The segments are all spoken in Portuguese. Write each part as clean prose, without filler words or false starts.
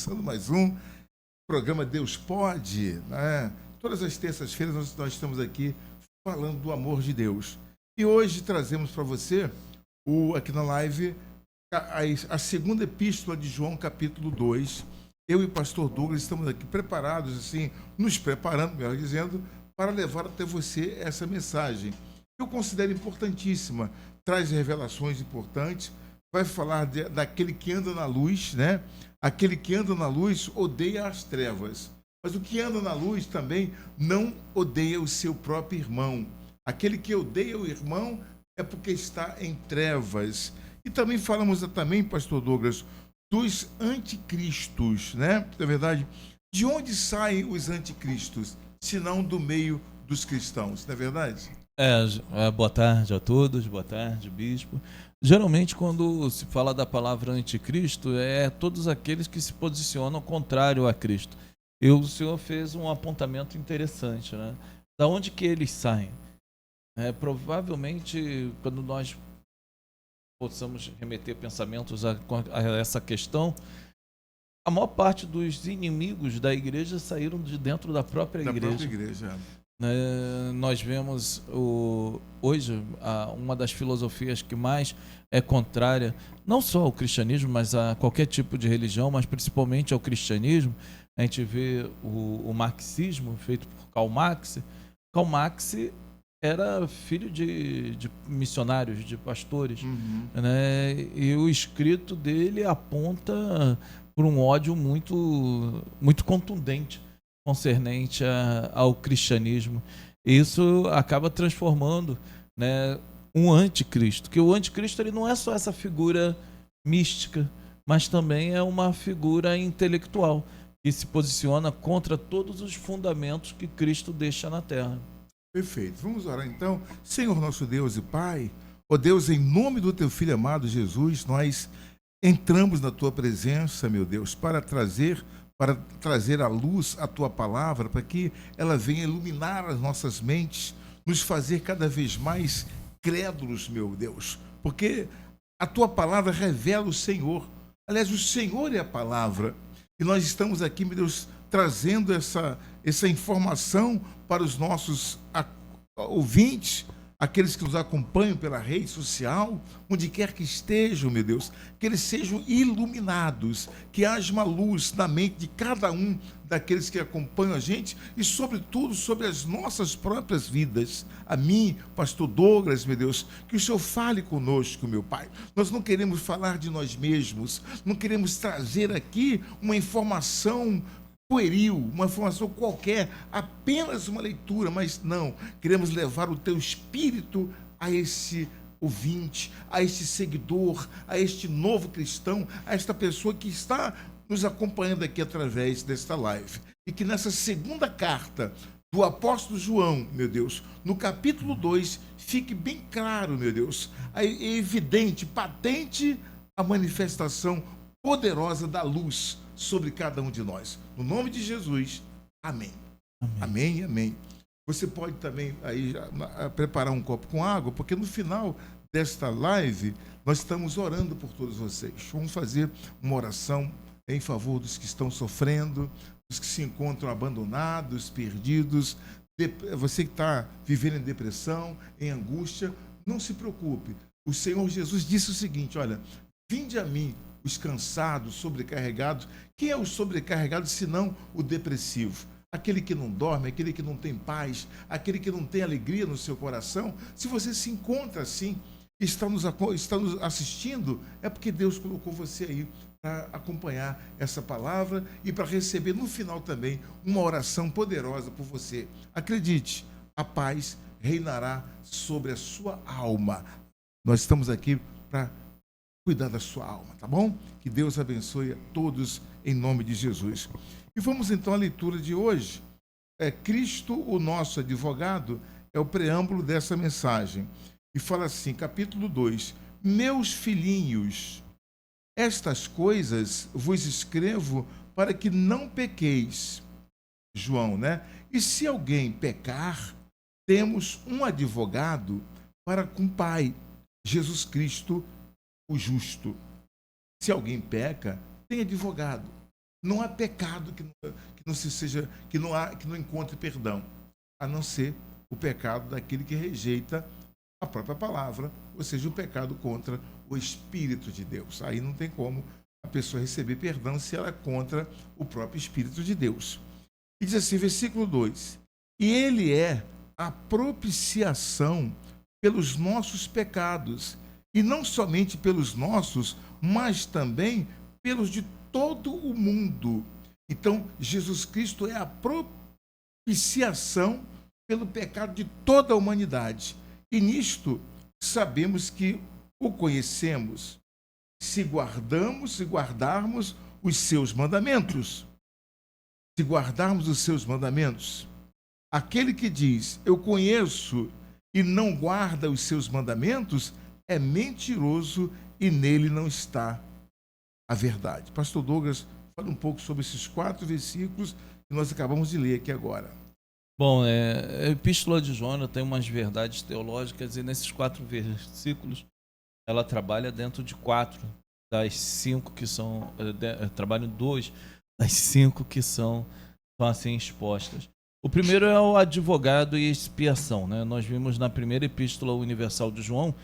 começando mais um programa Deus Pode, né? Todas as terças-feiras nós estamos aqui falando do amor de Deus. E hoje trazemos para você, aqui na live, a segunda epístola de João, capítulo 2. Eu e o pastor Douglas estamos aqui preparados, assim, nos preparando, melhor dizendo, para levar até você essa mensagem. Eu considero importantíssima, traz revelações importantes, vai falar daquele que anda na luz, né? Aquele que anda na luz odeia as trevas, mas o que anda na luz também não odeia o seu próprio irmão. Aquele que odeia o irmão é porque está em trevas. E também falamos pastor Douglas, dos anticristos, né? Na verdade, de onde saem os anticristos, se não do meio dos cristãos, não é verdade? Boa tarde a todos, boa tarde, bispo. Geralmente, quando se fala da palavra anticristo, é todos aqueles que se posicionam contrário a Cristo. E o senhor fez um apontamento interessante, né? Da onde que eles saem? Provavelmente, quando nós possamos remeter pensamentos a essa questão, a maior parte dos inimigos da igreja saíram de dentro da própria igreja. Nós vemos hoje uma das filosofias que mais é contrária não só ao cristianismo, mas a qualquer tipo de religião, mas principalmente ao cristianismo. A gente vê o marxismo feito por Karl Marx. Karl Marx era filho de missionários, de pastores, né? E o escrito dele aponta por um ódio muito, muito contundente concernente ao cristianismo. Isso acaba transformando, né, um anticristo, que o anticristo ele não é só essa figura mística, mas também é uma figura intelectual que se posiciona contra todos os fundamentos que Cristo deixa na terra. Perfeito. Vamos orar então. Senhor nosso Deus e Pai, ó Deus, em nome do teu Filho amado Jesus, nós entramos na tua presença, meu Deus, para trazer à luz a tua palavra, para que ela venha iluminar as nossas mentes, nos fazer cada vez mais crédulos, meu Deus, porque a tua palavra revela o Senhor. Aliás, o Senhor é a palavra. E nós estamos aqui, meu Deus, trazendo essa informação para os nossos ouvintes, aqueles que nos acompanham pela rede social, onde quer que estejam, meu Deus, que eles sejam iluminados, que haja uma luz na mente de cada um daqueles que acompanham a gente e, sobretudo, sobre as nossas próprias vidas. A mim, pastor Douglas, meu Deus, que o Senhor fale conosco, meu Pai. Nós não queremos falar de nós mesmos, não queremos trazer aqui uma informação pueril, uma informação qualquer, apenas uma leitura, mas não, queremos levar o teu espírito a esse ouvinte, a este seguidor, a este novo cristão, a esta pessoa que está nos acompanhando aqui através desta live. E que nessa segunda carta do apóstolo João, meu Deus, no capítulo 2, fique bem claro, meu Deus, é evidente, patente a manifestação poderosa da luz sobre cada um de nós. No nome de Jesus, amém. Amém, amém. Você pode também aí preparar um copo com água, porque no final desta live nós estamos orando por todos vocês. Vamos fazer uma oração em favor dos que estão sofrendo, dos que se encontram abandonados, perdidos. Você que está vivendo em depressão, em angústia, não se preocupe. O Senhor Jesus disse o seguinte: olha, vinde a mim os cansados, sobrecarregados. Quem é o sobrecarregado senão o depressivo? Aquele que não dorme, aquele que não tem paz, aquele que não tem alegria no seu coração. Se você se encontra assim, está nos assistindo, é porque Deus colocou você aí para acompanhar essa palavra e para receber no final também uma oração poderosa por você. Acredite, a paz reinará sobre a sua alma. Nós estamos aqui para cuidar da sua alma, tá bom? Que Deus abençoe a todos em nome de Jesus. E vamos então à leitura de hoje. Cristo, o nosso advogado, é o preâmbulo dessa mensagem. E fala assim, capítulo 2: Meus filhinhos, estas coisas vos escrevo para que não pequeis. João, né? E se alguém pecar, temos um advogado para com o Pai, Jesus Cristo, o justo. Se alguém peca, tem advogado. Não há pecado que não encontre perdão, a não ser o pecado daquele que rejeita a própria palavra, ou seja, o pecado contra o Espírito de Deus. Aí não tem como a pessoa receber perdão se ela é contra o próprio Espírito de Deus. E diz assim, versículo 2: e ele é a propiciação pelos nossos pecados, e não somente pelos nossos, mas também pelos de todo o mundo. Então, Jesus Cristo é a propiciação pelo pecado de toda a humanidade. E nisto sabemos que o conhecemos, se guardarmos os seus mandamentos. Se guardarmos os seus mandamentos. Aquele que diz, eu conheço, e não guarda os seus mandamentos, é mentiroso e nele não está a verdade. Pastor Douglas, fala um pouco sobre esses 4 versículos que nós acabamos de ler aqui agora. Bom, a Epístola de João tem umas verdades teológicas, e nesses 4 versículos ela trabalha dentro de 4 das 5 que são, trabalha em 2 das 5 que são assim expostas. O primeiro é o advogado e expiação, né? Nós vimos na primeira Epístola Universal de João,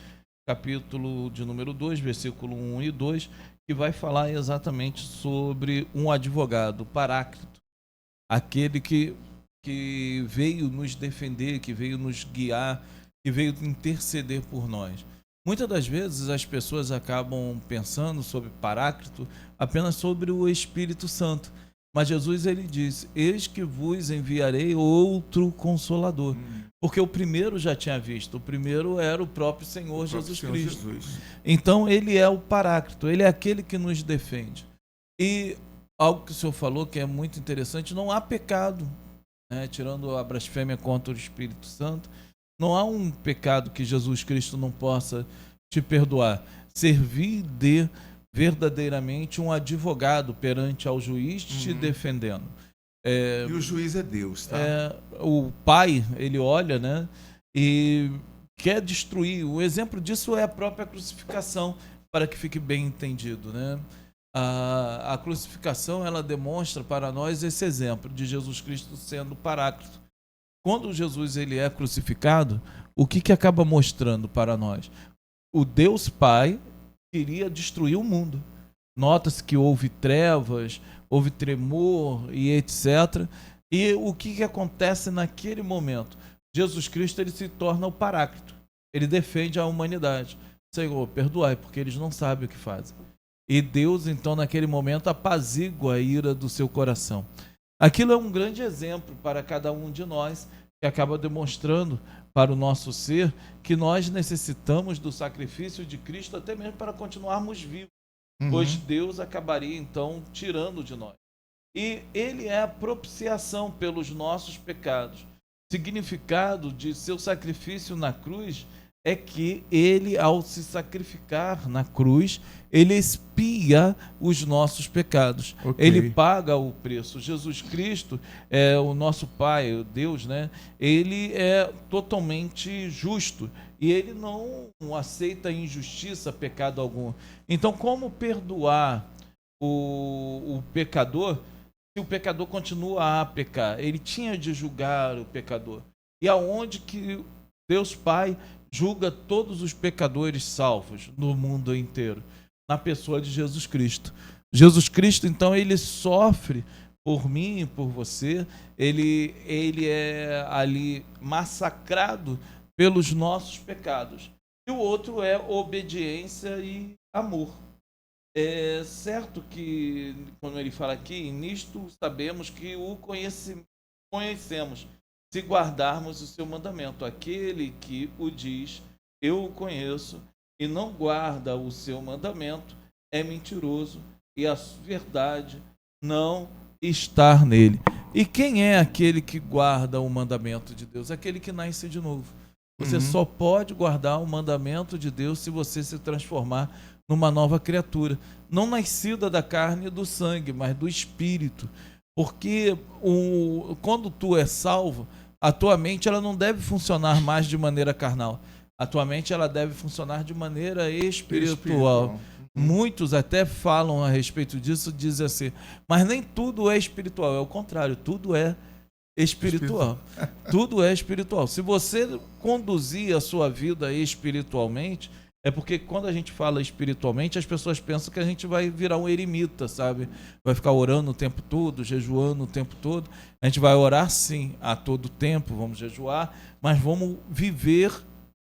capítulo de número 2, versículo 1 e 2, que vai falar exatamente sobre um advogado, Paráclito, aquele que veio nos defender, que veio nos guiar, que veio interceder por nós. Muitas das vezes as pessoas acabam pensando sobre Paráclito apenas sobre o Espírito Santo. Mas Jesus, ele diz, eis que vos enviarei outro Consolador. Porque o primeiro já tinha visto, o primeiro era o próprio Senhor Jesus Cristo. Então ele é o Paráclito, ele é aquele que nos defende. E algo que o senhor falou que é muito interessante, não há pecado, né, tirando a blasfêmia contra o Espírito Santo, não há um pecado que Jesus Cristo não possa te perdoar. Servir de verdadeiramente um advogado perante ao juiz te defendendo. E o juiz é Deus, tá? O pai, ele olha, né, e quer destruir. O exemplo disso é a própria crucificação, para que fique bem entendido, né? A crucificação, ela demonstra para nós esse exemplo de Jesus Cristo sendo Paráclito. Quando Jesus ele é crucificado, o que acaba mostrando para nós? O Deus Pai queria destruir o mundo. Nota-se que houve trevas, houve tremor e etc. E o que acontece naquele momento? Jesus Cristo ele se torna o Paráclito. Ele defende a humanidade. Senhor, perdoai, porque eles não sabem o que fazem. E Deus, então, naquele momento, apazigua a ira do seu coração. Aquilo é um grande exemplo para cada um de nós, que acaba demonstrando para o nosso ser que nós necessitamos do sacrifício de Cristo até mesmo para continuarmos vivos, pois Deus acabaria então tirando de nós. E ele é a propiciação pelos nossos pecados. Significado de seu sacrifício na cruz é que ele, ao se sacrificar na cruz, ele expia os nossos pecados. Okay. Ele paga o preço. Jesus Cristo é o nosso Pai, o Deus, né? Ele é totalmente justo e ele não aceita injustiça, pecado algum. Então, como perdoar o pecador se o pecador continua a pecar? Ele tinha de julgar o pecador. E aonde que Deus Pai julga todos os pecadores salvos no mundo inteiro? Na pessoa de Jesus Cristo. Jesus Cristo, então, ele sofre por mim e por você. Ele é ali massacrado pelos nossos pecados. E o outro é obediência e amor. É certo que, quando ele fala aqui, nisto sabemos que o conhecemos, se guardarmos o seu mandamento. Aquele que o diz, eu o conheço, e não guarda o seu mandamento, é mentiroso, e a verdade não está nele. E quem é aquele que guarda o mandamento de Deus? Aquele que nasce de novo. Você só pode guardar o mandamento de Deus se você se transformar numa nova criatura, não nascida da carne e do sangue, mas do Espírito. Porque quando tu é salvo, a tua mente ela não deve funcionar mais de maneira carnal. A tua mente ela deve funcionar de maneira espiritual. Muitos até falam a respeito disso, dizem assim, mas nem tudo é espiritual, é o contrário, tudo é espiritual. Tudo é espiritual. Se você conduzir a sua vida espiritualmente, é porque quando a gente fala espiritualmente, as pessoas pensam que a gente vai virar um eremita, sabe? Vai ficar orando o tempo todo, jejuando o tempo todo. A gente vai orar sim a todo tempo, vamos jejuar, mas vamos viver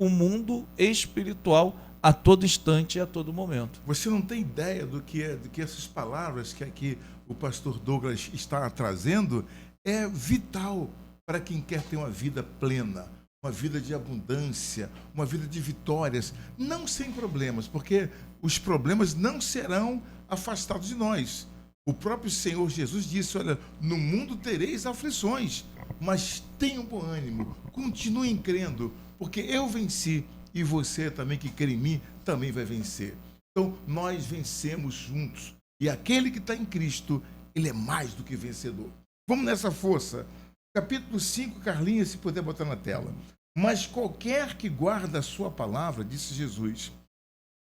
o mundo espiritual a todo instante e a todo momento. Você não tem ideia do que essas palavras que aqui o pastor Douglas está trazendo é vital para quem quer ter uma vida plena, uma vida de abundância, uma vida de vitórias, não sem problemas, porque os problemas não serão afastados de nós. O próprio Senhor Jesus disse, olha, no mundo tereis aflições, mas tenham bom ânimo, continuem crendo, porque eu venci e você também que crê em mim também vai vencer. Então, nós vencemos juntos. E aquele que está em Cristo, ele é mais do que vencedor. Vamos nessa força. Capítulo 5, Carlinhos, se puder botar na tela. Mas qualquer que guarda a sua palavra, disse Jesus,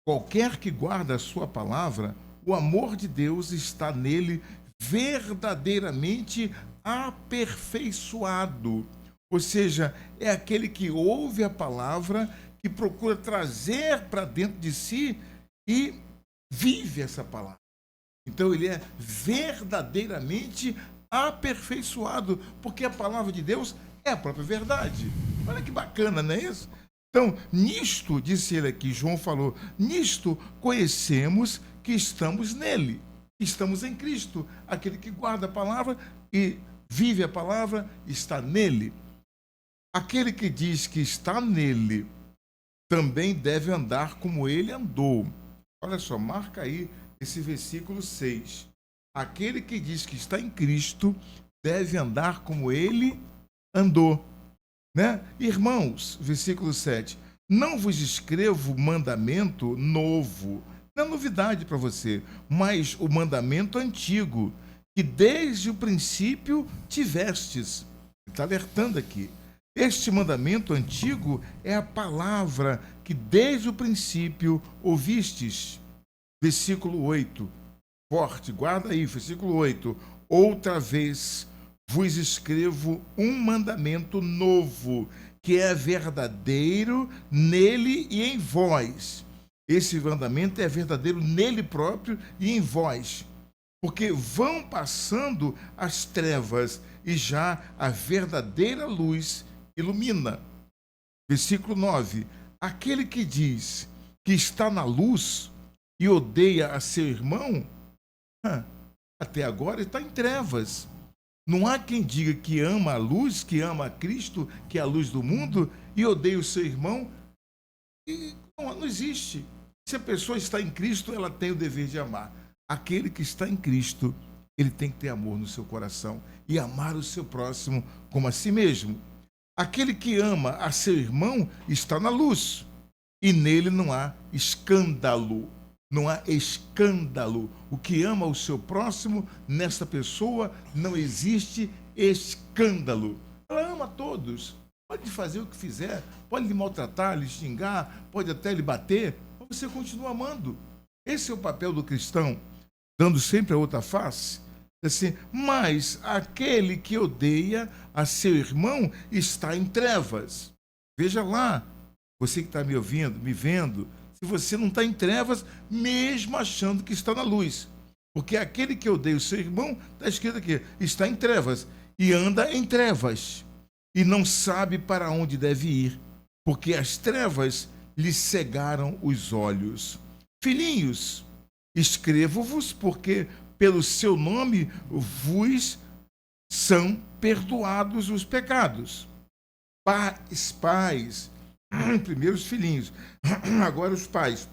qualquer que guarda a sua palavra, o amor de Deus está nele verdadeiramente aperfeiçoado. Ou seja, é aquele que ouve a palavra, que procura trazer para dentro de si e vive essa palavra. Então ele é verdadeiramente aperfeiçoado, porque a palavra de Deus é a própria verdade. Olha que bacana, não é isso? Então, nisto, disse ele aqui, João falou, nisto conhecemos que estamos nele, estamos em Cristo. Aquele que guarda a palavra e vive a palavra está nele. Aquele que diz que está nele também deve andar como ele andou. Olha só, marca aí esse versículo 6. Aquele que diz que está em Cristo deve andar como ele andou. Né? Irmãos, versículo 7. Não vos escrevo mandamento novo, não é novidade para você, mas o mandamento antigo, que desde o princípio tivestes. Ele está alertando aqui. Este mandamento antigo é a palavra que desde o princípio ouvistes. Versículo 8. Forte, guarda aí, versículo 8. Outra vez vos escrevo um mandamento novo, que é verdadeiro nele e em vós. Esse mandamento é verdadeiro nele próprio e em vós. Porque vão passando as trevas e já a verdadeira luz ilumina. Versículo 9. Aquele que diz que está na luz e odeia a seu irmão, até agora está em trevas. Não há quem diga que ama a luz, que ama a Cristo, que é a luz do mundo, e odeia o seu irmão. E não existe. Se a pessoa está em Cristo, ela tem o dever de amar. Aquele que está em Cristo, ele tem que ter amor no seu coração e amar o seu próximo como a si mesmo. Aquele que ama a seu irmão está na luz, e nele não há escândalo. Não há escândalo. O que ama o seu próximo, nessa pessoa não existe escândalo. Ela ama a todos. Pode fazer o que fizer, pode lhe maltratar, lhe xingar, pode até lhe bater, mas você continua amando. Esse é o papel do cristão, dando sempre a outra face. Assim, mas aquele que odeia a seu irmão está em trevas. Veja lá, você que está me ouvindo, me vendo, se você não está em trevas, mesmo achando que está na luz. Porque aquele que odeia o seu irmão, está escrito aqui, está em trevas e anda em trevas e não sabe para onde deve ir, porque as trevas lhe cegaram os olhos. Filhinhos, escrevo-vos porque pelo seu nome vos são perdoados os pecados. Pais, primeiro os filhinhos, agora os pais,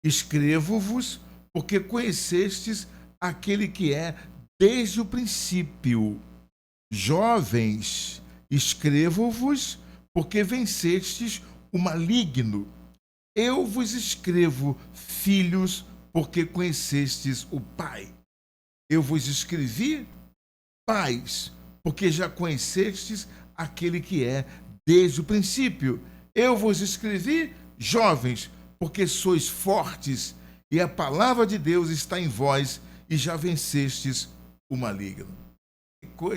escrevo-vos porque conhecestes aquele que é desde o princípio. Jovens, escrevo-vos porque vencestes o maligno. Eu vos escrevo, filhos, porque conhecestes o Pai. Eu vos escrevi, pais, porque já conhecestes aquele que é desde o princípio. Eu vos escrevi, jovens, porque sois fortes e a palavra de Deus está em vós e já vencestes o maligno.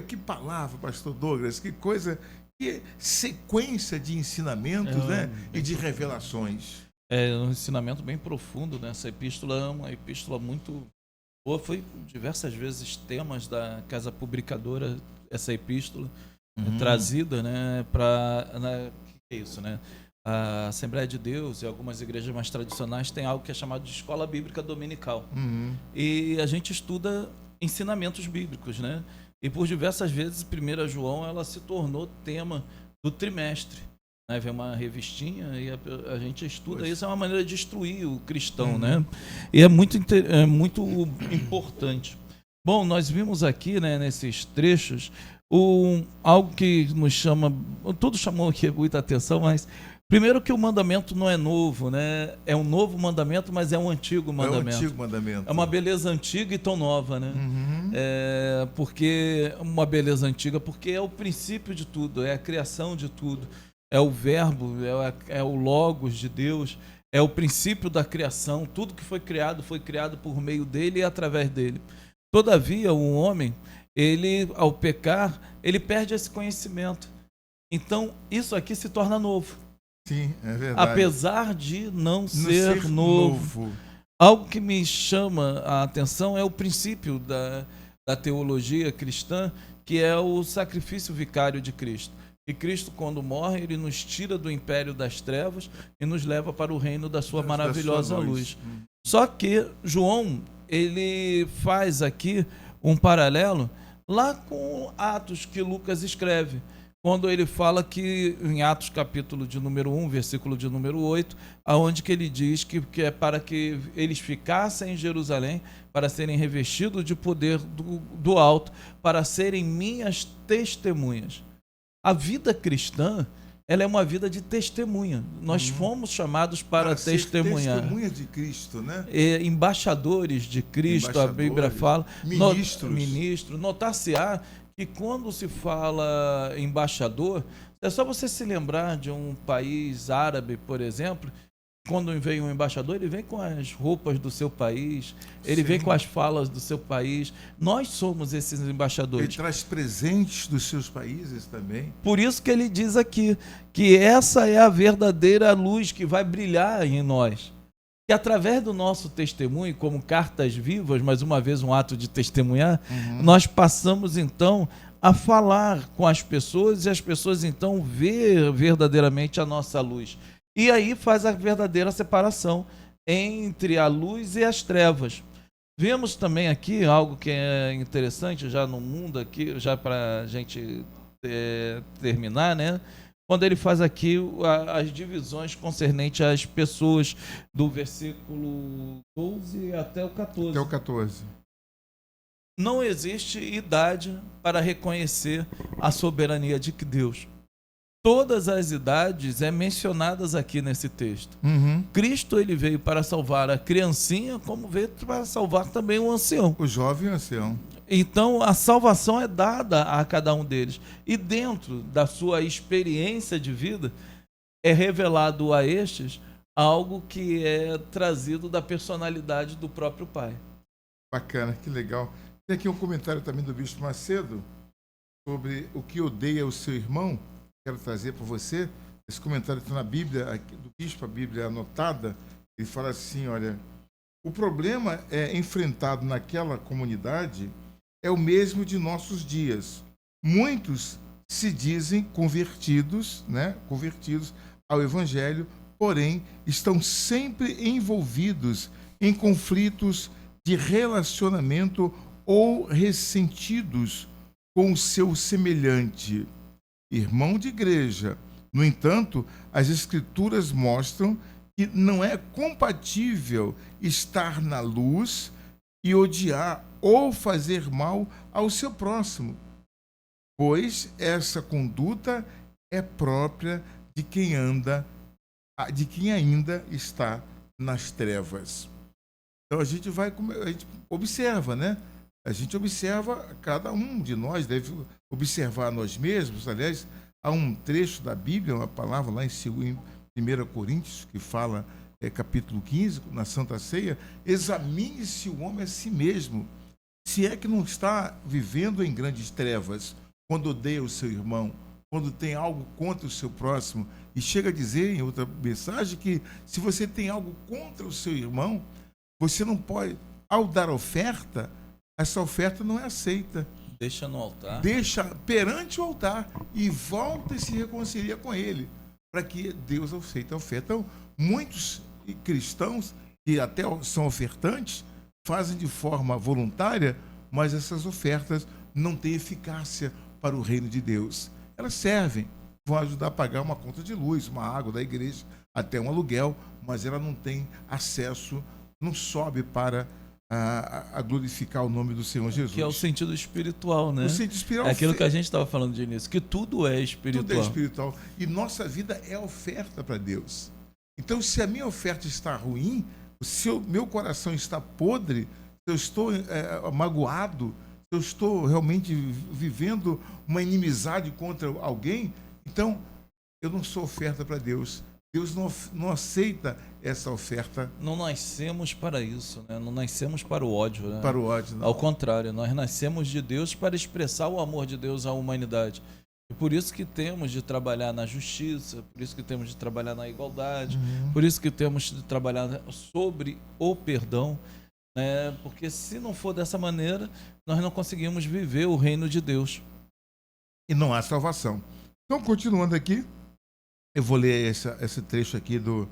Que palavra, pastor Douglas, que coisa, que sequência de ensinamentos, né? E de revelações. É um ensinamento bem profundo, né? Essa epístola é uma epístola muito boa, foi diversas vezes temas da Casa Publicadora, essa epístola trazida, né? Que é isso, né? A Assembleia de Deus e algumas igrejas mais tradicionais têm algo que é chamado de escola bíblica dominical. E a gente estuda ensinamentos bíblicos, né? E por diversas vezes, 1 João, ela se tornou tema do trimestre. Né? Vem uma revistinha e a gente estuda. Isso é uma maneira de instruir o cristão, né? E é muito importante. Bom, nós vimos aqui, né, nesses trechos, algo que nos chama, tudo chamou aqui muita atenção, mas primeiro que o mandamento não é novo, né? É um novo mandamento, mas é um antigo mandamento. É um antigo mandamento. É uma beleza antiga e tão nova, né? Porque uma beleza antiga, porque é o princípio de tudo, é a criação de tudo, é o verbo, é o logos de Deus, é o princípio da criação. Tudo que foi criado por meio dele e através dele. Todavia, o homem, ele, ao pecar, ele perde esse conhecimento. Então, isso aqui se torna novo. Sim, é verdade. Apesar de não ser novo. Algo que me chama a atenção é o princípio da teologia cristã, que é o sacrifício vicário de Cristo. E Cristo, quando morre, ele nos tira do império das trevas e nos leva para o reino da sua maravilhosa luz. Só que João, ele faz aqui um paralelo lá com Atos que Lucas escreve, quando ele fala que, em Atos capítulo de número 1, versículo de número 8, aonde que ele diz que é para que eles ficassem em Jerusalém, para serem revestidos de poder do alto, para serem minhas testemunhas. A vida cristã, ela é uma vida de testemunha. Nós fomos chamados para testemunhar. Testemunha de Cristo, né? Embaixadores de Cristo, a Bíblia fala. Ministros. Notar-se-á que quando se fala embaixador, é só você se lembrar de um país árabe, por exemplo. Quando vem um embaixador, ele vem com as roupas do seu país, ele vem com as falas do seu país. Nós somos esses embaixadores. Ele traz presentes dos seus países também. Por isso que ele diz aqui que essa é a verdadeira luz que vai brilhar em nós. Que através do nosso testemunho, como cartas vivas, mais uma vez um ato de testemunhar, nós passamos então a falar com as pessoas e as pessoas então ver verdadeiramente a nossa luz. E aí faz a verdadeira separação entre a luz e as trevas. Vemos também aqui algo que é interessante já no mundo, aqui, já para a gente terminar, né? Quando ele faz aqui as divisões concernentes às pessoas, do versículo 12 até o 14. Até o 14. Não existe idade para reconhecer a soberania de Deus. Todas as idades mencionadas aqui nesse texto. Cristo, ele veio para salvar a criancinha, como veio para salvar também o ancião. O jovem e o ancião. Então, a salvação é dada a cada um deles. E dentro da sua experiência de vida, é revelado a estes algo que é trazido da personalidade do próprio Pai. Bacana, que legal. Tem aqui um comentário também do Bispo Macedo sobre o que odeia o seu irmão. Quero trazer para você. Esse comentário está na Bíblia, aqui, do Bispo, a Bíblia anotada. Ele fala assim, olha, o problema enfrentado naquela comunidade é o mesmo de nossos dias. Muitos se dizem convertidos, né? Convertidos ao Evangelho, porém estão sempre envolvidos em conflitos de relacionamento ou ressentidos com o seu semelhante, irmão de igreja. No entanto, as Escrituras mostram que não é compatível estar na luz e odiar ou fazer mal ao seu próximo, pois essa conduta é própria de quem ainda está nas trevas. Então a gente observa, né? A gente observa, cada um de nós deve observar nós mesmos. Aliás, há um trecho da Bíblia, uma palavra lá em 1 Coríntios, que fala capítulo 15, na Santa Ceia, examine-se o homem a si mesmo, se é que não está vivendo em grandes trevas, quando odeia o seu irmão, quando tem algo contra o seu próximo. E chega a dizer em outra mensagem que se você tem algo contra o seu irmão, você não pode, ao dar oferta, essa oferta não é aceita. Deixa no altar. Deixa perante o altar e volta e se reconcilia com ele, para que Deus aceite a oferta. Então, muitos cristãos que até são ofertantes fazem de forma voluntária, mas essas ofertas não têm eficácia para o reino de Deus. Elas servem, vão ajudar a pagar uma conta de luz, uma água da igreja, até um aluguel, mas ela não tem acesso, não sobe para a glorificar o nome do Senhor Jesus. Que é o sentido espiritual, né? O sentido espiritual. É aquilo que a gente estava falando de início, que tudo é espiritual. Tudo é espiritual. E nossa vida é oferta para Deus. Então, se a minha oferta está ruim, se o meu coração está podre, se eu estou magoado, se eu estou realmente vivendo uma inimizade contra alguém, então eu não sou oferta para Deus. Deus não aceita essa oferta. Não nascemos para isso, né? Não nascemos para o ódio, né? Para o ódio, não. Ao contrário, nós nascemos de Deus para expressar o amor de Deus à humanidade. E por isso que temos de trabalhar na justiça, por isso que temos de trabalhar na igualdade, por isso que temos de trabalhar sobre o perdão, né? Porque se não for dessa maneira, nós não conseguimos viver o reino de Deus. E não há salvação. Então, continuando aqui, eu vou ler esse trecho aqui do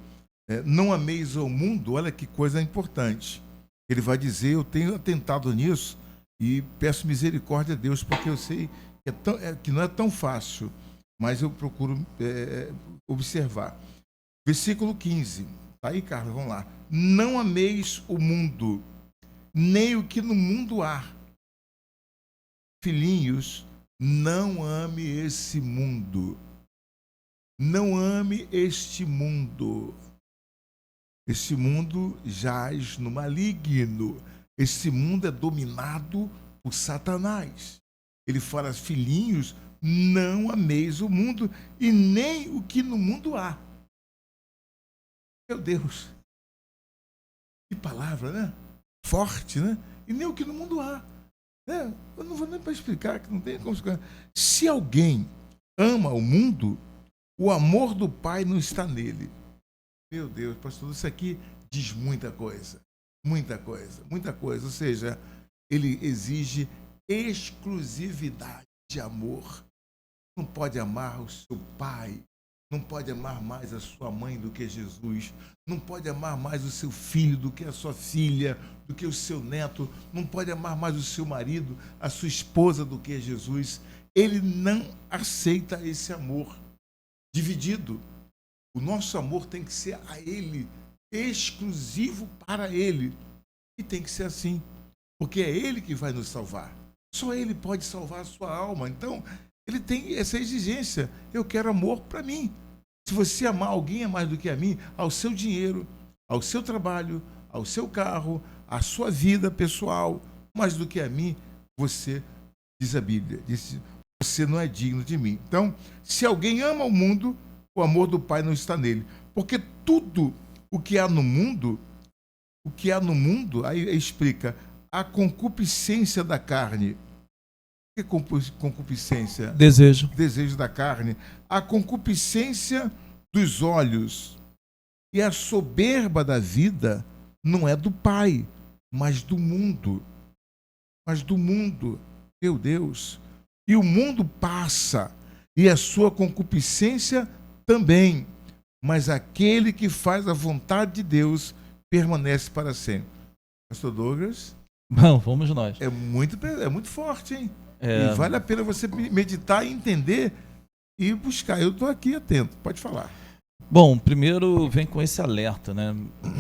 não ameis o mundo. Olha que coisa importante. Ele vai dizer, eu tenho atentado nisso e peço misericórdia a Deus, porque eu sei que não é tão fácil, mas eu procuro observar. Versículo 15. Tá aí, Carlos, vamos lá. Não ameis o mundo, nem o que no mundo há. Filhinhos, não ame esse mundo. Não ame este mundo. Este mundo jaz no maligno. Este mundo é dominado por Satanás. Ele fala, filhinhos, não ameis o mundo e nem o que no mundo há. Meu Deus, que palavra, né? Forte, né? E nem o que no mundo há. Eu não vou nem para explicar, que não tem como explicar. Se alguém ama o mundo, o amor do Pai não está nele. Meu Deus, pastor, isso aqui diz muita coisa. Muita coisa, muita coisa. Ou seja, ele exige exclusividade de amor. Não pode amar o seu pai, não pode amar mais a sua mãe do que Jesus, não pode amar mais o seu filho do que a sua filha, do que o seu neto, não pode amar mais o seu marido, a sua esposa do que Jesus. Ele não aceita esse amor dividido. O nosso amor tem que ser a Ele, exclusivo para Ele. E tem que ser assim, porque é Ele que vai nos salvar. Só Ele pode salvar a sua alma. Então, Ele tem essa exigência. Eu quero amor para mim. Se você amar alguém mais do que a mim, ao seu dinheiro, ao seu trabalho, ao seu carro, à sua vida pessoal, mais do que a mim, você, diz a Bíblia, você não é digno de mim. Então, se alguém ama o mundo, o amor do Pai não está nele. Porque tudo o que há no mundo, aí explica, a concupiscência da carne. O que é concupiscência? Desejo. Desejo da carne. A concupiscência dos olhos. E a soberba da vida não é do Pai, mas do mundo. Mas do mundo. Meu Deus. E o mundo passa, e a sua concupiscência também, mas aquele que faz a vontade de Deus permanece para sempre. Pastor Douglas? Bom, vamos nós. É muito forte, hein? E vale a pena você meditar e entender e buscar. Eu estou aqui atento, pode falar. Bom, primeiro vem com esse alerta, né?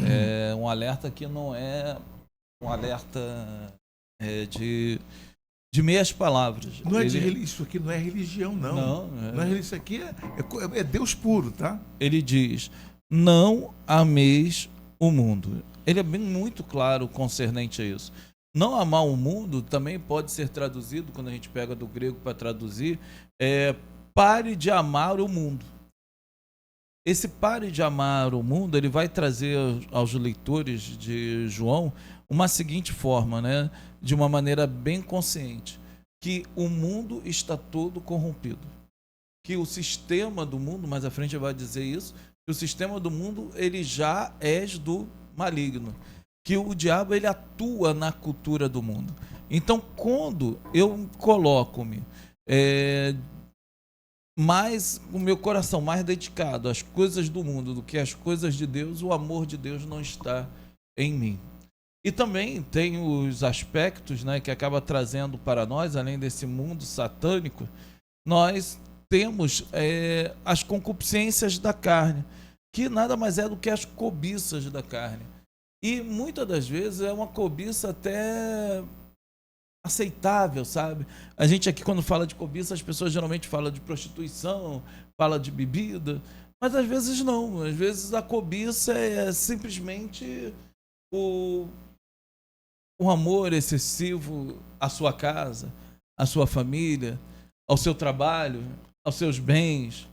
É um alerta que não é um alerta de meias palavras. Não é isso aqui não é religião, não. Isso aqui é Deus puro, tá? Ele diz, não ameis o mundo. Ele é bem muito claro concernente a isso. Não amar o mundo também pode ser traduzido, quando a gente pega do grego para traduzir, pare de amar o mundo. esse pare de amar o mundo, ele vai trazer aos leitores de João uma seguinte forma, né? De uma maneira bem consciente, que o mundo está todo corrompido, que o sistema do mundo, mais à frente vai dizer isso, que o sistema do mundo ele já é do maligno, que o diabo ele atua na cultura do mundo. Então, quando eu coloco-me mais o meu coração mais dedicado às coisas do mundo do que às coisas de Deus, o amor de Deus não está em mim. E também tem os aspectos, né, que acaba trazendo para nós, além desse mundo satânico, nós temos as concupiscências da carne, que nada mais é do que as cobiças da carne. E muitas das vezes é uma cobiça até aceitável, sabe? A gente aqui, quando fala de cobiça, as pessoas geralmente falam de prostituição, fala de bebida, mas às vezes não. Às vezes a cobiça é simplesmente o amor excessivo à sua casa, à sua família, ao seu trabalho, aos seus bens.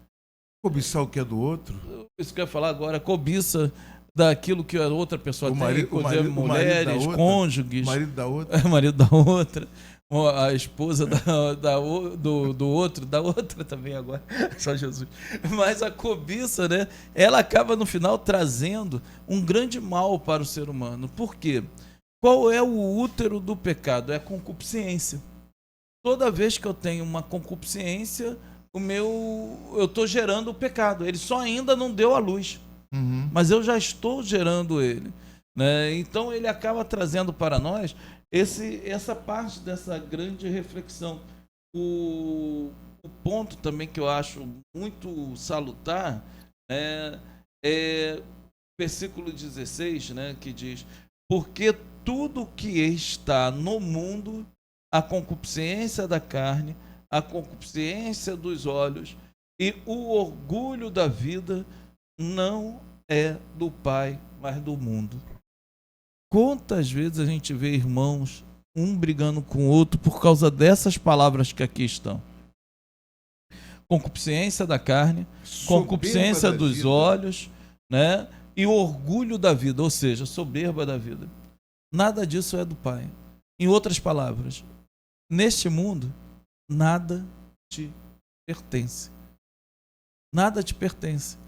Cobiçar o que é do outro? Isso que eu ia falar agora, cobiça daquilo que a outra pessoa tem, mulheres, cônjuges, marido da outra, marido da outra, a esposa do outro, da outra também agora, só Jesus. Mas a cobiça, né, ela acaba no final trazendo um grande mal para o ser humano. Por quê? Qual é o útero do pecado? É a concupiscência. Toda vez que eu tenho uma concupiscência, eu estou gerando o pecado. Ele só ainda não deu à luz. Mas eu já estou gerando ele, né? Então ele acaba trazendo para nós essa parte dessa grande reflexão. O ponto também que eu acho muito salutar é versículo 16, né, que diz: porque tudo que está no mundo, a concupiscência da carne, a concupiscência dos olhos e o orgulho da vida não é do Pai, mas do mundo. Quantas vezes a gente vê irmãos, um brigando com o outro por causa dessas palavras que aqui estão? Concupiscência da carne, concupiscência dos olhos, né? E o orgulho da vida, ou seja, soberba da vida. Nada disso é do Pai. Em outras palavras, neste mundo, nada te pertence. Nada te pertence.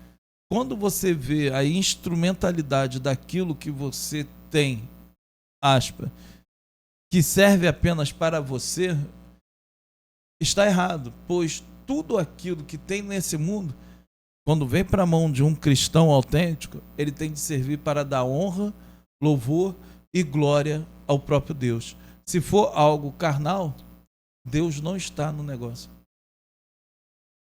Quando você vê a instrumentalidade daquilo que você tem, aspa, que serve apenas para você, está errado, pois tudo aquilo que tem nesse mundo, quando vem para a mão de um cristão autêntico, ele tem de servir para dar honra, louvor e glória ao próprio Deus. Se for algo carnal, Deus não está no negócio.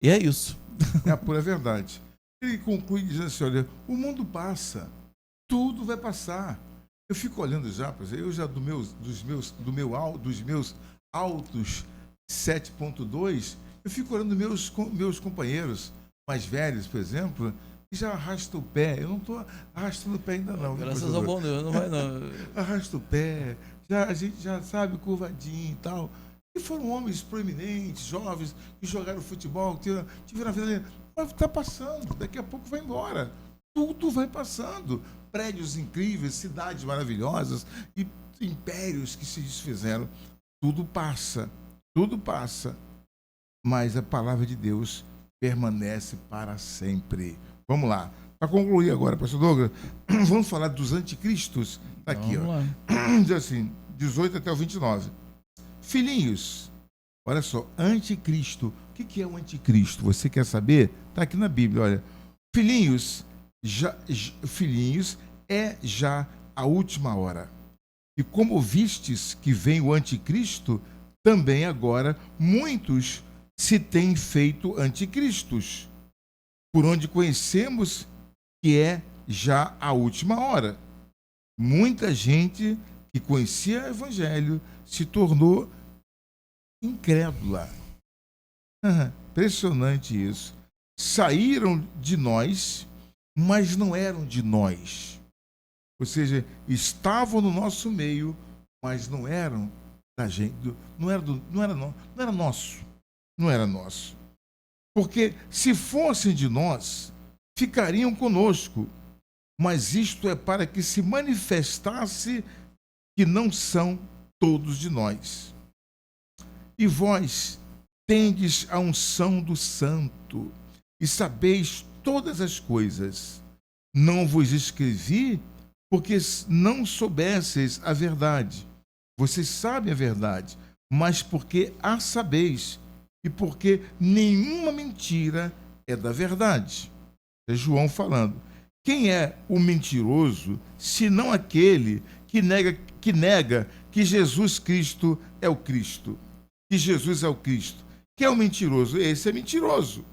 E é isso. É a pura verdade. Ele conclui dizendo assim: olha, o mundo passa, tudo vai passar. Eu fico olhando já, eu já dos meus altos 7.2, eu fico olhando meus companheiros mais velhos, por exemplo, e já arrasta o pé. Eu não estou arrastando o pé ainda não. Graças ao bom Deus, não vai não. Arrasta o pé, a gente já sabe, curvadinho e tal. E foram homens proeminentes, jovens, que jogaram futebol, que tiveram a vida. Mas está passando, daqui a pouco vai embora. Tudo vai passando. Prédios incríveis, cidades maravilhosas e impérios que se desfizeram. Tudo passa, tudo passa. Mas a palavra de Deus permanece para sempre. Vamos lá. Para concluir agora, pastor Douglas, vamos falar dos anticristos. Está aqui, ó. Diz assim, 18 até o 29. Filhinhos, olha só, anticristo. O que é o anticristo? Você quer saber? Está aqui na Bíblia, olha. Filhinhos, é já a última hora. E como vistes que vem o anticristo, também agora muitos se têm feito anticristos, por onde conhecemos que é já a última hora. Muita gente que conhecia o Evangelho se tornou incrédula. Impressionante isso. Saíram de nós, mas não eram de nós. Ou seja, estavam no nosso meio, mas não eram da gente, não era nosso. Não era nosso. Porque se fossem de nós, ficariam conosco, mas isto é para que se manifestasse que não são todos de nós. E vós tendes a unção do Santo, e sabeis todas as coisas. Não vos escrevi, porque não soubesseis a verdade. Vocês sabem a verdade, mas porque a sabeis, e porque nenhuma mentira é da verdade. É João falando. Quem é o mentiroso, senão aquele que nega que Jesus Cristo é o Cristo? Que Jesus é o Cristo. Quem é o mentiroso? Esse é mentiroso.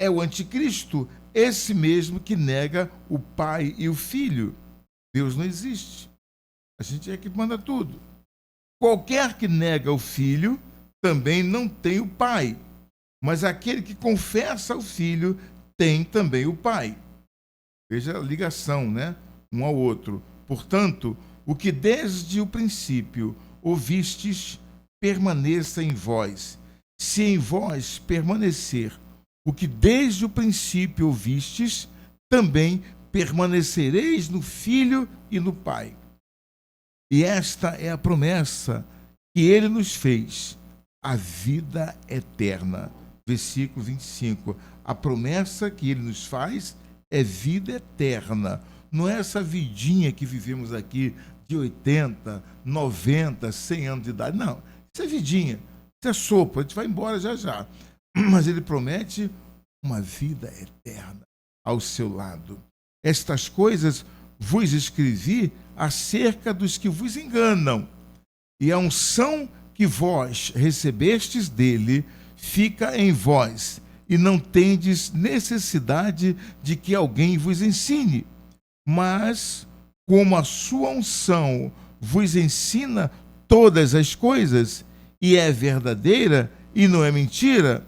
É o anticristo, esse mesmo que nega o Pai e o Filho. Deus não existe. A gente é que manda tudo. Qualquer que nega o Filho também não tem o Pai. Mas aquele que confessa o Filho tem também o Pai. Veja a ligação, né? Um ao outro. Portanto, o que desde o princípio ouvistes, permaneça em vós. Se em vós permanecer o que desde o princípio ouvistes, também permanecereis no Filho e no Pai. E esta é a promessa que ele nos fez, a vida eterna. Versículo 25. A promessa que ele nos faz é vida eterna. Não é essa vidinha que vivemos aqui de 80, 90, 100 anos de idade. Não, isso é vidinha, isso é sopa, a gente vai embora já já. Mas ele promete uma vida eterna ao seu lado. Estas coisas vos escrevi acerca dos que vos enganam, e a unção que vós recebestes dele fica em vós, e não tendes necessidade de que alguém vos ensine. Mas, como a sua unção vos ensina todas as coisas, e é verdadeira e não é mentira,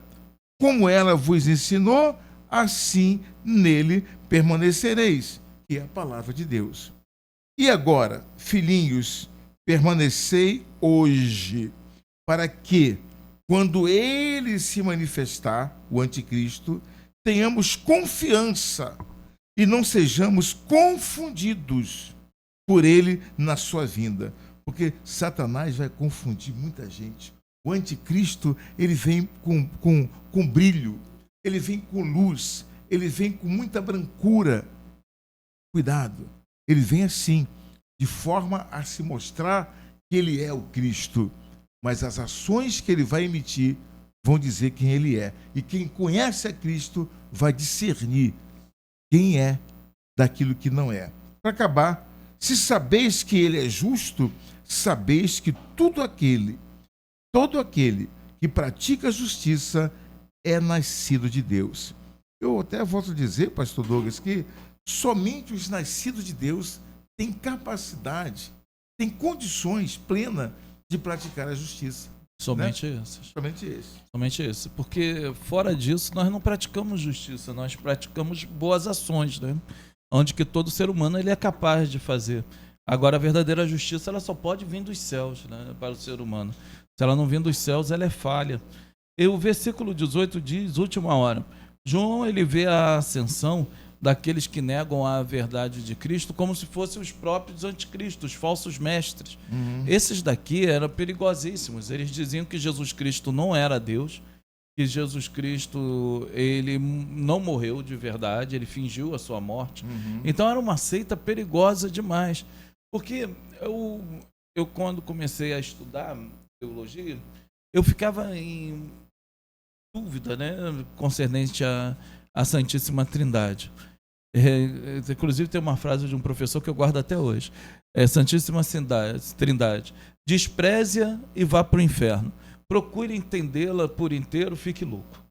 como ela vos ensinou, assim nele permanecereis, que é a palavra de Deus. E agora, filhinhos, permanecei hoje, para que, quando ele se manifestar, o anticristo, tenhamos confiança e não sejamos confundidos por ele na sua vinda. Porque Satanás vai confundir muita gente. O anticristo, ele vem com brilho, ele vem com luz, ele vem com muita brancura. Cuidado, ele vem assim, de forma a se mostrar que ele é o Cristo. Mas as ações que ele vai emitir vão dizer quem ele é. E quem conhece a Cristo vai discernir quem é daquilo que não é. Para acabar, se sabeis que ele é justo, sabeis que todo aquele que pratica a justiça é nascido de Deus. Eu até volto a dizer, pastor Douglas, que somente os nascidos de Deus têm capacidade, têm condições plenas de praticar a justiça. Somente né? esses. Somente esse. Porque fora disso, nós não praticamos justiça, nós praticamos boas ações, né? Onde que todo ser humano ele é capaz de fazer. Agora, a verdadeira justiça ela só pode vir dos céus, né, para o ser humano. Se ela não vir dos céus, ela é falha. E o versículo 18 diz, última hora, João ele vê a ascensão daqueles que negam a verdade de Cristo como se fossem os próprios anticristos, os falsos mestres. Esses daqui eram perigosíssimos. Eles diziam que Jesus Cristo não era Deus, que Jesus Cristo ele não morreu de verdade, ele fingiu a sua morte. Então era uma seita perigosa demais. Porque eu quando comecei a estudar teologia, eu ficava em dúvida, né, concernente à Santíssima Trindade. Inclusive tem uma frase de um professor que eu guardo até hoje. Santíssima Trindade, despreze-a e vá para o inferno. Procure entendê-la por inteiro, fique louco.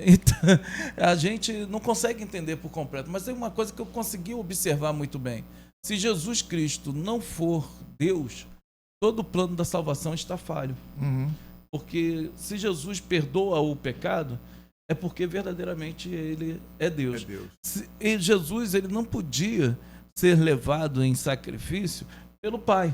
Então, a gente não consegue entender por completo, mas tem uma coisa que eu consegui observar muito bem. Se Jesus Cristo não for Deus, todo o plano da salvação está falho. Porque se Jesus perdoa o pecado, é porque verdadeiramente ele é Deus. E Jesus ele não podia ser levado em sacrifício pelo Pai.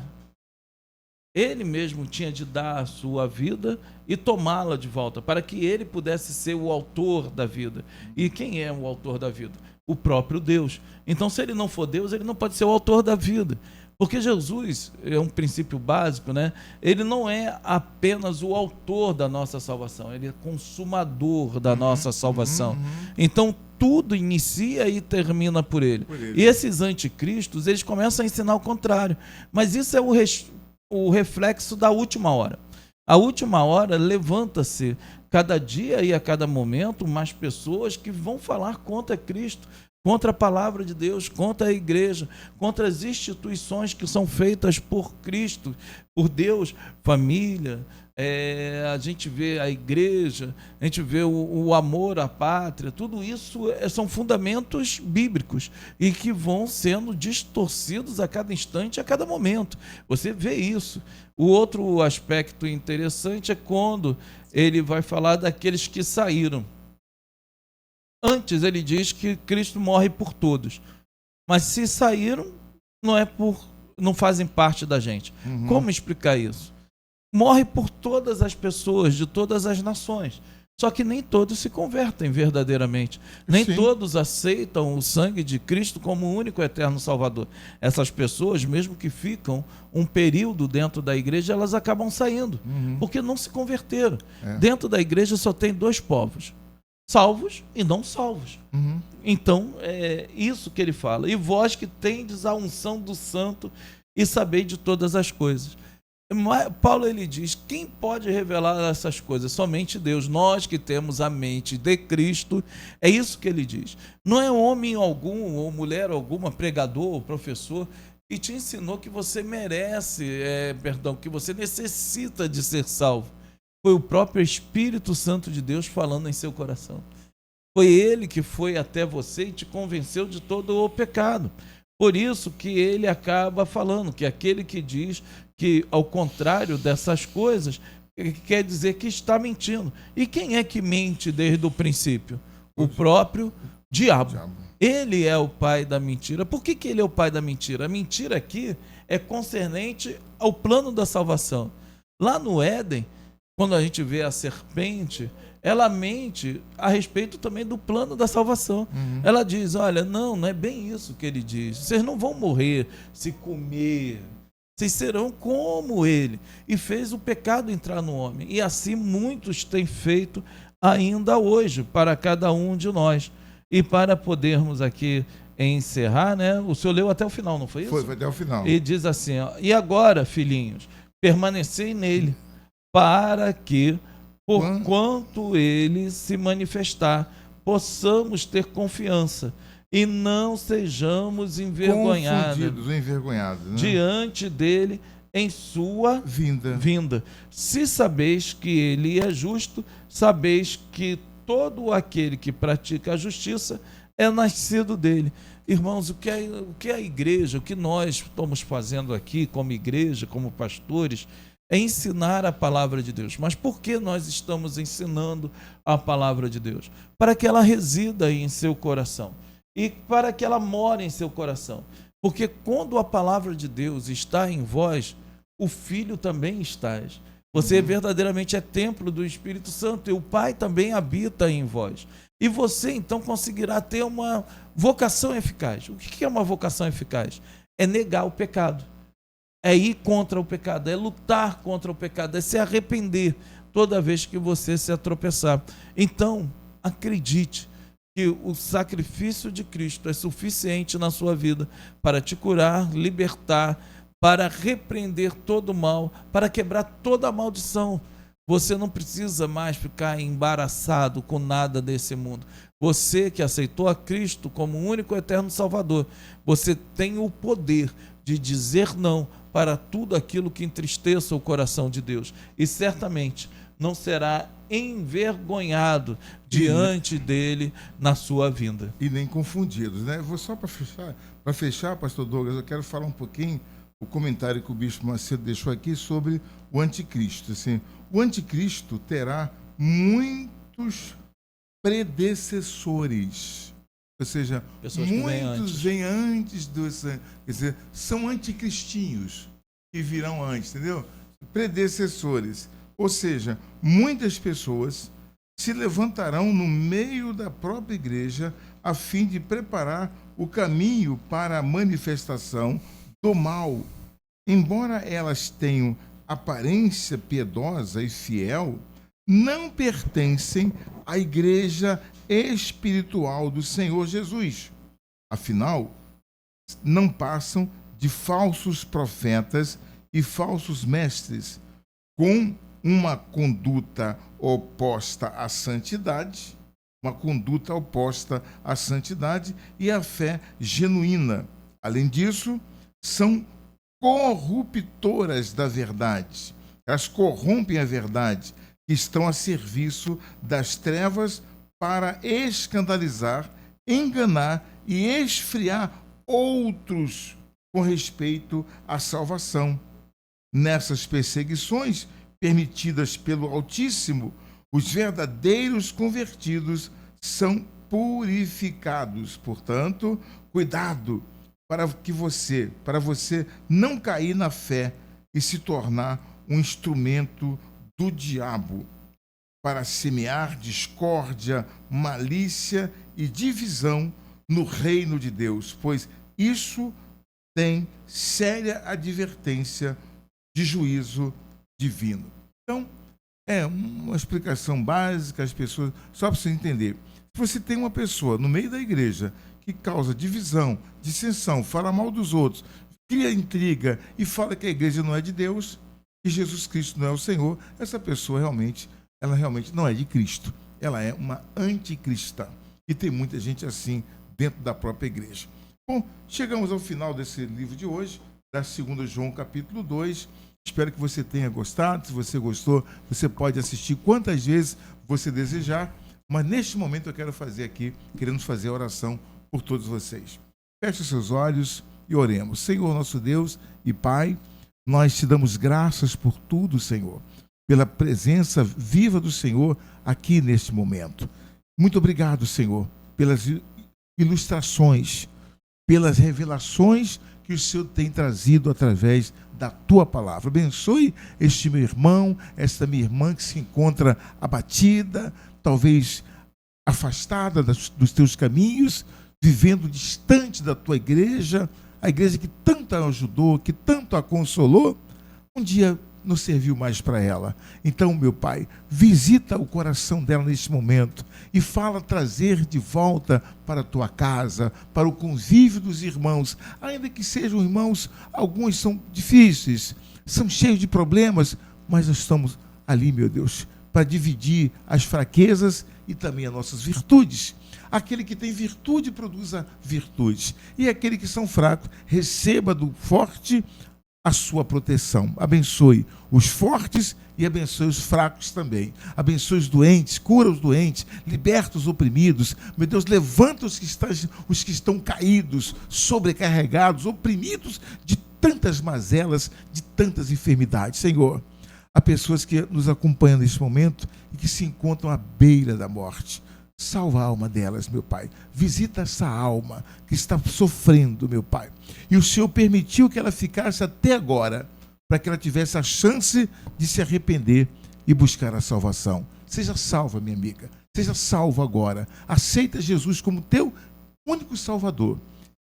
Ele mesmo tinha de dar a sua vida e tomá-la de volta, para que ele pudesse ser o autor da vida. E quem é o autor da vida? O próprio Deus. Então, se ele não for Deus, ele não pode ser o autor da vida. Porque Jesus é um princípio básico, né? Ele não é apenas o autor da nossa salvação, ele é consumador da nossa salvação. Então, tudo inicia e termina por ele. E esses anticristos, eles começam a ensinar o contrário. Mas isso é o reflexo da última hora. A última hora levanta-se cada dia e a cada momento mais pessoas que vão falar contra Cristo, contra a palavra de Deus, contra a igreja, contra as instituições que são feitas por Cristo, por Deus, família. A gente vê a igreja, a gente vê o amor à pátria, tudo isso são fundamentos bíblicos e que vão sendo distorcidos a cada instante, a cada momento. Você vê isso. O outro aspecto interessante é quando ele vai falar daqueles que saíram. Antes ele diz que Cristo morre por todos, mas se saíram, não fazem parte da gente. Como explicar isso? Morre por todas as pessoas, de todas as nações. Só que nem todos se convertem verdadeiramente. Nem todos aceitam o sangue de Cristo como o único eterno Salvador. Essas pessoas, mesmo que ficam um período dentro da igreja, elas acabam saindo, porque não se converteram. Dentro da igreja só tem dois povos: salvos e não salvos. Então, é isso que ele fala. E vós que tendes a unção do santo e sabeis de todas as coisas. Paulo, ele diz, quem pode revelar essas coisas? Somente Deus. Nós que temos a mente de Cristo, é isso que ele diz. Não é homem algum, ou mulher alguma, pregador ou professor, que te ensinou que você merece, que você necessita de ser salvo. Foi o próprio Espírito Santo de Deus falando em seu coração. Foi ele que foi até você e te convenceu de todo o pecado. Por isso que ele acaba falando que aquele que diz que, ao contrário dessas coisas, quer dizer que está mentindo. E quem é que mente desde o princípio? O próprio diabo. Ele é o pai da mentira. Por que ele é o pai da mentira? A mentira aqui é concernente ao plano da salvação. Lá no Éden, quando a gente vê a serpente, ela mente a respeito também do plano da salvação. Ela diz, olha, não é bem isso que ele diz. Vocês não vão morrer se comer. Vocês serão como ele. E fez o pecado entrar no homem. E assim muitos têm feito ainda hoje para cada um de nós. E para podermos aqui encerrar, né? O senhor leu até o final, não foi isso? Foi até o final. E diz assim, ó, e agora, filhinhos, permanecei nele, para que, por quanto ele se manifestar, possamos ter confiança e não sejamos envergonhados, né? Diante dele em sua vinda. Se sabeis que ele é justo, sabeis que todo aquele que pratica a justiça é nascido dele. Irmãos, o que a igreja, o que nós estamos fazendo aqui como igreja, como pastores, é ensinar a palavra de Deus. Mas por que nós estamos ensinando a palavra de Deus? Para que ela resida em seu coração e para que ela more em seu coração. Porque quando a palavra de Deus está em vós, o Filho também está. Você verdadeiramente é templo do Espírito Santo e o Pai também habita em vós. E você então conseguirá ter uma vocação eficaz. O que é uma vocação eficaz? É negar o pecado. É ir contra o pecado, é lutar contra o pecado, é se arrepender toda vez que você se tropeçar. Então, acredite que o sacrifício de Cristo é suficiente na sua vida para te curar, libertar, para repreender todo o mal, para quebrar toda a maldição. Você não precisa mais ficar embaraçado com nada desse mundo. Você que aceitou a Cristo como o único eterno Salvador, você tem o poder de dizer não para tudo aquilo que entristeça o coração de Deus. E certamente não será envergonhado diante dele na sua vinda. E nem confundidos, né? Vou só para fechar, pastor Douglas, eu quero falar um pouquinho o comentário que o bispo Macedo deixou aqui sobre o anticristo. Assim, o anticristo terá muitos predecessores. Ou seja, pessoas muitos vêm antes quer dizer, são anticristinhos que virão antes, entendeu? predecessores. Ou seja, muitas pessoas se levantarão no meio da própria igreja a fim de preparar o caminho para a manifestação do mal. Embora elas tenham aparência piedosa e fiel, não pertencem à igreja espiritual do Senhor Jesus. Afinal, não passam de falsos profetas e falsos mestres, com uma conduta oposta à santidade, e à fé genuína. Além disso, são corruptoras da verdade. Elas corrompem a verdade, que estão a serviço das trevas para escandalizar, enganar e esfriar outros com respeito à salvação. Nessas perseguições permitidas pelo Altíssimo, os verdadeiros convertidos são purificados. Portanto, cuidado para você não cair na fé e se tornar um instrumento do diabo para semear discórdia, malícia e divisão no reino de Deus, pois isso tem séria advertência de juízo divino. Então, é uma explicação básica, as pessoas, só para você entender. Se você tem uma pessoa no meio da igreja que causa divisão, dissensão, fala mal dos outros, cria intriga e fala que a igreja não é de Deus, que Jesus Cristo não é o Senhor, essa pessoa ela realmente não é de Cristo. Ela é uma anticristã. E tem muita gente assim dentro da própria igreja. Bom, chegamos ao final desse livro de hoje, da 2 João capítulo 2. Espero que você tenha gostado. Se você gostou, você pode assistir quantas vezes você desejar. Mas neste momento eu queremos fazer a oração por todos vocês. Feche os seus olhos e oremos. Senhor, nosso Deus e Pai, nós te damos graças por tudo, Senhor, pela presença viva do Senhor aqui neste momento. Muito obrigado, Senhor, pelas ilustrações, pelas revelações que o Senhor tem trazido através da tua palavra. Abençoe este meu irmão, esta minha irmã que se encontra abatida, talvez afastada dos teus caminhos, vivendo distante da tua igreja, a igreja que tanto a ajudou, que tanto a consolou, um dia não serviu mais para ela. Então, meu Pai, visita o coração dela neste momento e fala trazer de volta para a tua casa, para o convívio dos irmãos, ainda que sejam irmãos, alguns são difíceis, são cheios de problemas, mas nós estamos ali, meu Deus, para dividir as fraquezas e também as nossas virtudes. Aquele que tem virtude, produza virtudes. E aquele que são fracos, receba do forte a sua proteção. Abençoe os fortes e abençoe os fracos também. Abençoe os doentes, cura os doentes, liberta os oprimidos. Meu Deus, levanta os que estão caídos, sobrecarregados, oprimidos de tantas mazelas, de tantas enfermidades. Senhor, há pessoas que nos acompanham neste momento e que se encontram à beira da morte. Salva a alma delas, meu Pai. Visita essa alma que está sofrendo, meu Pai. E o Senhor permitiu que ela ficasse até agora, para que ela tivesse a chance de se arrepender e buscar a salvação. Seja salva, minha amiga. Seja salva agora. Aceita Jesus como teu único Salvador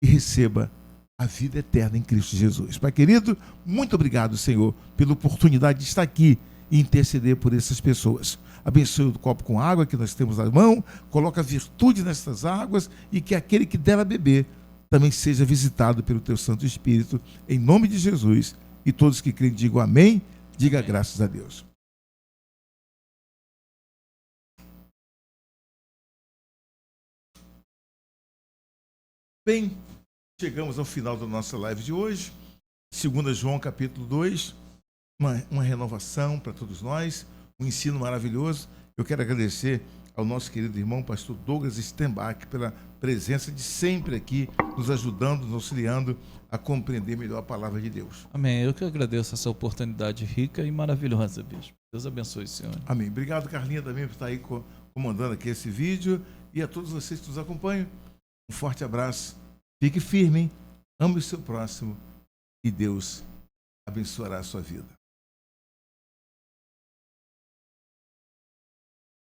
e receba a vida eterna em Cristo Jesus. Pai querido, muito obrigado, Senhor, pela oportunidade de estar aqui e interceder por essas pessoas. Abençoe o copo com água que nós temos na mão, coloca virtude nessas águas e que aquele que dela beber também seja visitado pelo teu Santo Espírito, em nome de Jesus. E todos que creem digam amém, diga graças a Deus. Bem, chegamos ao final da nossa live de hoje, 2 João capítulo 2, uma renovação para todos nós, um ensino maravilhoso. Eu quero agradecer ao nosso querido irmão, pastor Douglas Stenbach, pela presença de sempre aqui, nos ajudando, nos auxiliando a compreender melhor a palavra de Deus. Amém. Eu que agradeço essa oportunidade rica e maravilhosa, bispo. Deus abençoe, Senhor. Amém. Obrigado, Carlinha, também por estar aí comandando aqui esse vídeo. E a todos vocês que nos acompanham, um forte abraço. Fique firme, ame o seu próximo e Deus abençoará a sua vida.